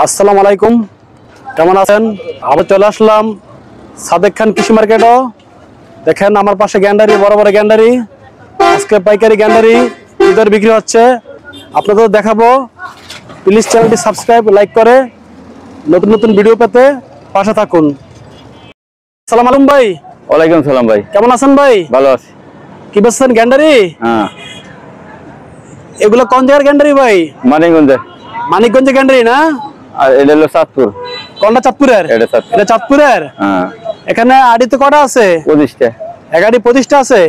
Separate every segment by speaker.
Speaker 1: আসসালামু আলাইকুম, কেমন আছেন? আবার চলে আসলাম সাদেক খান কৃষি মার্কেটও। দেখেন আমার পাশে গ্যান্ডারি, বড় বড় গ্যান্ডারি, আজকে পাইকারি গ্যান্ডারি ঈদের বিক্রি হচ্ছে, আপনাদের দেখাবো। প্লিজ চ্যানেলটি সাবস্ক্রাইব, লাইক করে নতুন নতুন ভিডিও পেতে পাশে থাকুন। আসসালামু আলাইকুম ভাই।
Speaker 2: ওয়ালাইকুম সালাম ভাই,
Speaker 1: কেমন আছেন ভাই?
Speaker 2: ভালো আছি।
Speaker 1: কি বেচছেন গ্যান্ডারি?
Speaker 2: হ্যাঁ,
Speaker 1: এগুলো কোন জায়গার গ্যান্ডারি ভাই?
Speaker 2: মানিকগঞ্জে।
Speaker 1: মানিকগঞ্জে গ্যান্ডারি না?
Speaker 2: আর এটা হলো চাঁদপুর।
Speaker 1: কোনটা চাঁদপুরের?
Speaker 2: এটা চাঁদপুর।
Speaker 1: এটা চাঁদপুরের।
Speaker 2: হ্যাঁ,
Speaker 1: এখানে আড়িতে কটা আছে?
Speaker 2: 25টা।
Speaker 1: এগাড়ি 25টা আছে।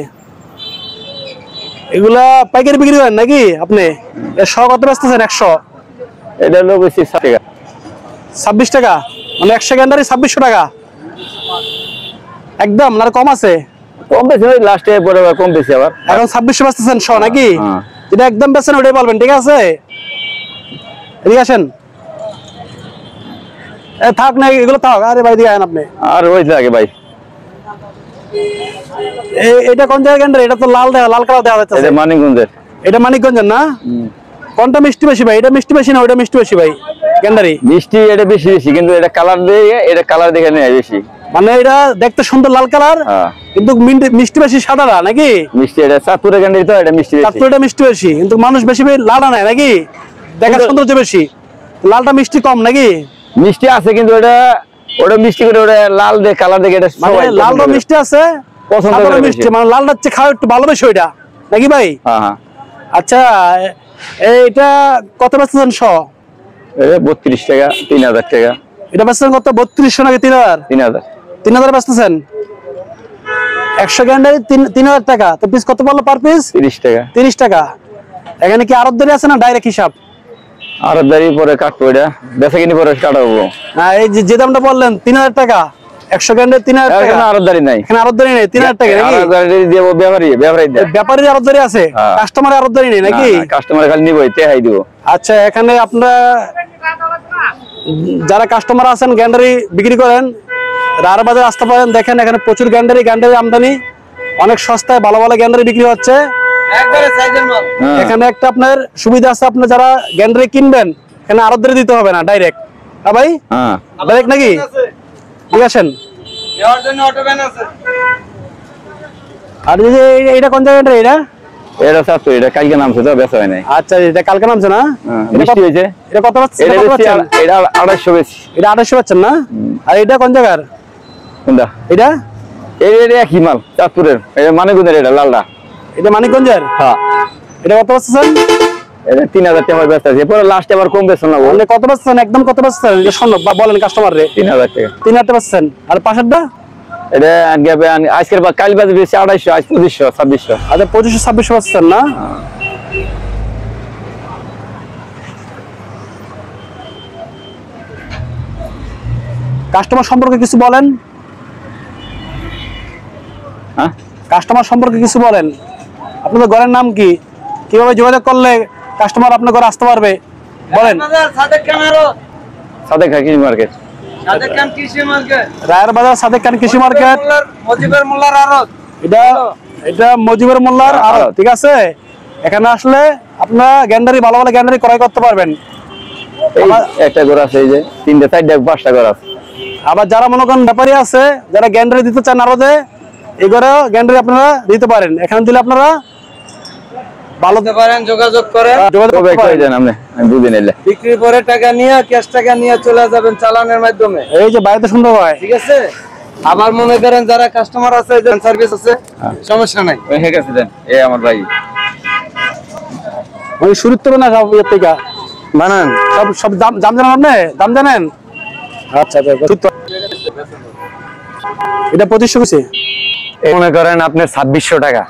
Speaker 1: এগুলা পাইকারি বিক্রি করেন নাকি আপনি? এর শ কত বেচতেছেন? 100?
Speaker 2: এটা হলো বেশি 60 টাকা।
Speaker 1: 26 টাকা, মানে 100 গ্যান্ডারি 2600 টাকা একদম, না কম আছে?
Speaker 2: কম বেশি ওই লাস্টে পরে কম বেশি আবার।
Speaker 1: এখন 2600 বেচতেছেন শ নাকি?
Speaker 2: হ্যাঁ।
Speaker 1: যেটা একদম বেচেন ওটাই বলবেন, ঠিক আছে? এদিকে আসেন। থাক না, এগুলো থাক। আরে ভাই দিয়ে আছেন আপনি।
Speaker 2: আর ওই লাগে ভাই,
Speaker 1: এটা কোন জায়গায় গ্যান্ডারি? এটা তো লাল লাল কালার দেখা যাচ্ছে।
Speaker 2: এটা মানিকগঞ্জের।
Speaker 1: এটা মানিকগঞ্জের না? কোনটা মিষ্টি বেশি ভাই? এটা মিষ্টি বেশি না ওটা মিষ্টি বেশি ভাই? গ্যান্ডারি
Speaker 2: মিষ্টি এটা বেশি বেশি, কিন্তু এটা কালার দিয়ে, এটা কালার দেখে নেয় বেশি।
Speaker 1: মানে এটা দেখতে সুন্দর লাল কালার,
Speaker 2: হ্যাঁ,
Speaker 1: কিন্তু মিষ্টি বেশি সাদাটা নাকি?
Speaker 2: মিষ্টি এটা চাঁদপুরের গান্ডি তো, এটা মিষ্টি বেশি।
Speaker 1: চাঁদপুরটা মিষ্টি বেশি, কিন্তু মানুষ বেশি লালটা নেয় নাকি? দেখার সৌন্দর্য বেশি, লালটা মিষ্টি কম নাকি?
Speaker 2: মিষ্টি আছে কিন্তু ওটা মিষ্টি করে, ওটা লাল দিয়ে কালার দেখে এটা
Speaker 1: মানে লালটা মিষ্টি আছে,
Speaker 2: পছন্দ করে
Speaker 1: মিষ্টি, মানে লালটা হচ্ছে খাওয়া একটু ভালোবেসে ওইটা নাকি ভাই?
Speaker 2: হ্যাঁ হ্যাঁ।
Speaker 1: আচ্ছা, এইটা কত বেচতেছেন শ?
Speaker 2: এটা 32 টাকা, 3000 টাকা।
Speaker 1: এটা বেচতেছেন কত? 3200 নাকি 3000?
Speaker 2: 3000।
Speaker 1: 3000 বেচতেছেন। 100 গ্যান্ডারি 3000 টাকা, তো পিস কত বললো পার পিস?
Speaker 2: 30 টাকা।
Speaker 1: 30 টাকা। এখানে কি আরতদারি আছে না ডাইরেক্ট হিসাব?
Speaker 2: আর দাঁড়ি পরে কাটবো, এটা বেচা কিনি পরে কাটাবো।
Speaker 1: হ্যাঁ, এই যে দামটা বললেন 3000 টাকা, 100 গ্যান্ডারি 3000 টাকা।
Speaker 2: এখানে আরো দাঁড়ি নাই,
Speaker 1: এখানে আরতদারি নেই। 3000 টাকা নাকি?
Speaker 2: আরো দাঁড়ি দেব ব্যাপারী দেয়।
Speaker 1: ব্যাপারীর আরতদারি আছে, কাস্টমারের আরতদারি নেই নাকি?
Speaker 2: কাস্টমার খালি নিবই, তেহাই দিব।
Speaker 1: আচ্ছা, এখানে আপনারা যারা কাস্টমার আছেন গ্যান্ডারি বিক্রি করেন, রার বাজার আসতে পারেন। দেখেন এখানে প্রচুর গ্যান্ডারি আমদানি, অনেক সস্তায় ভালো ভালো গ্যান্ডারি বিক্রি হচ্ছে। এখানে একটা আপনার সুবিধা আছে, আপনি যারা গ্যান্ডারি কিনবেন এখানে আরতদারি দিতে হবে না, ডাইরেক্ট। হ্যাঁ ভাই, ডাইরেক্ট নাকি? ঠিক আছেন। আর এইটা কোন জায়গাটা?
Speaker 2: এটা চাচ্ছো, এটা কালকে নামছে তো, বেচা হয় নাই।
Speaker 1: আচ্ছা, এটা কালকে নামছে না?
Speaker 2: মিষ্টি হয়েছে।
Speaker 1: এটা কত পাচ্ছেন?
Speaker 2: এটা 2800 বেশি।
Speaker 1: এটা 2800 পাচ্ছেন না? আর এটা কোন জায়গার?
Speaker 2: কোনটা?
Speaker 1: এটা
Speaker 2: একই মাল, চাঁদপুরের। এটা মানিকগঞ্জের, এটা লালটা।
Speaker 1: এটা মানিকগঞ্জের?
Speaker 2: হ্যাঁ।
Speaker 1: এটা কত পাচ্ছেন?
Speaker 2: এটা 3000 টাকা বেচা আছে, পরে লাস্টে আবার কম বেচছেন না।
Speaker 1: বললে কত পাচ্ছেন? একদম কত পাচ্ছেন? এটা শোনো বা বলেন কাস্টমার রে।
Speaker 2: 3000 টাকা।
Speaker 1: 3000 টাকা পাচ্ছেন। আর পাশেরটা?
Speaker 2: এটা আজকের বা কাল বাজে বেশি 2800, আজ 2500, 2600।
Speaker 1: আচ্ছা, 2500 2600 পাচ্ছেন না? কাস্টমার সম্পর্কে কিছু বলেন।
Speaker 2: হ্যাঁ,
Speaker 1: কাস্টমার সম্পর্কে কিছু বলেন। আপনাদের ঘরের নাম কি? কিভাবে যোগাযোগ করলে কাস্টমার আপনার ঘরে আসতে পারবে বলেন।
Speaker 2: সাদেক খান কৃষি মার্কেট।
Speaker 1: রায়ের বাজার সাদেক খান কৃষি মার্কেট। এটা মজিবুর মোল্লার আড়ত, ঠিক আছে? এখানে আসলে আপনারা গ্যান্ডারি, ভালো ভালো গ্যান্ডারি ক্রয় করতে পারবেন।
Speaker 2: একটা ঘর আছে, এই যে 3টা 4টা 5টা ঘর আছে।
Speaker 1: আবার যারা মনে করেন ব্যাপারী আছে, যারা গ্যান্ডারি দিতে চান আরতে, এই ঘরে গ্যান্ডারি আপনারা দিতে পারেন। এখানে দিলে আপনারা ভালো পারেন, যোগাযোগ করেন।
Speaker 3: বিক্রি করে টাকা নিয়ে, ক্যাশ টাকা নিয়ে চলে যাবেন চালানের মাধ্যমে।
Speaker 1: এই যে বাড়িতে সুন্দর হয়,
Speaker 3: ঠিক আছে? আবার মনে করেন যারা কাস্টমার আছে, সার্ভিস আছে, সমস্যা নাই।
Speaker 2: হয়ে গেছে দেন, এই আমার ভাই
Speaker 1: ওই শুরুর থেকে না সব ইয়ের থেকে বানান, সব দাম জানেন আপনি? দাম জানেন? আচ্ছা, এটা 2500 কিছু
Speaker 2: মনে করেন আপনার 2600 টাকা।